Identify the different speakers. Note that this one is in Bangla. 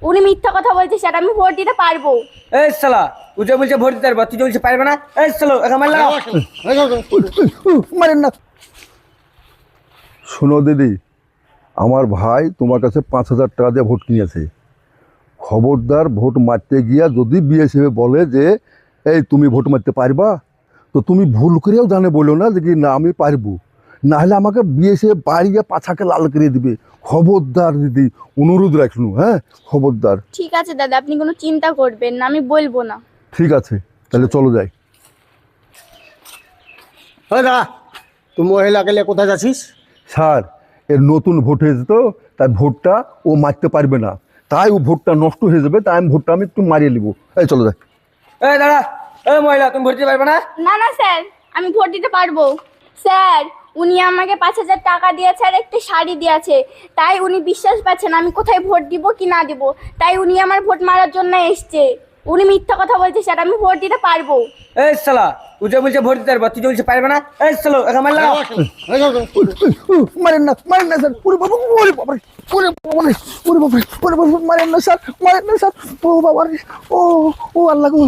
Speaker 1: উনি মিথ্যা কথা বলছে স্যার, আমি ভোট দিতে পারবো।
Speaker 2: এই শালা তুই যে বলছে ভোট দিতে পারবো, তুই যে বলছে পারবে না। এই শালা একা মারলা।
Speaker 3: মারেন না। শোনো দিদি, আমার ভাই তোমার কাছে 5,000 টাকা দিয়ে ভোট কিনেছে। খবরদার ভোট মারতে গিয়া যদি বিএসএফ বলে যে এই তুমি ভোট মারতে পারবা, তো তুমি ভুল করেও জানে বলো না যে কি না আমি পারবো, না হলে আমাকে বিএসএফ বাড়িয়ে পাছাকে লাল করে দিবে। খবরদার দিদি, অনুরোধ রাখুন, হ্যাঁ খবরদার।
Speaker 1: ঠিক আছে দাদা, আপনি কোনো চিন্তা করবেন না, আমি বলবো না।
Speaker 3: ঠিক আছে, তাহলে চলো যাই।
Speaker 4: হ্যাঁ দাদা, তুই মহিলাকে নিয়ে কোথায় যাচ্ছিস?
Speaker 3: স্যার, এর নতুন ভোট হয়েছে তো, তাই ভোটটা ও মারতে পারবে না, তাই ও ভোটটা নষ্ট হয়ে যাবে, তাই ভোটটা আমি একটু মারিয়ে নিব। এই চলো যাই।
Speaker 2: এই দাঁড়া, এই মহিলা তুমি ভোট দিতে পারবে না।
Speaker 1: না না স্যার, আমি ভোট দিতে পারবো। স্যার, উনি আমাকে 5,000 টাকা দিয়েছে আর একটা শাড়ি দিয়েছে, তাই উনি বিশ্বাস পাচ্ছেন আমি কোথায় ভোট দিব কি না দিব, তাই উনি আমার ভোট মারার জন্য এসছে। উনি মিথ্যা কথা বলছে স্যার, আমি ভোট দিতে পারবো।
Speaker 2: এই শালা তুই যে বলছে ভোট দিতে পারবো, তুই যে বলছে পারবে না। এই শালা একা মারলা।
Speaker 3: মারেন না, মারেন না স্যার, ওরে বাবা, ওরে বাবা, ওরে বাবা, ওরে বাবা, ওরে বাবা, মারেন না স্যার, মারেন না স্যার, ও বাবা রে, ও ও আল্লাহ গো।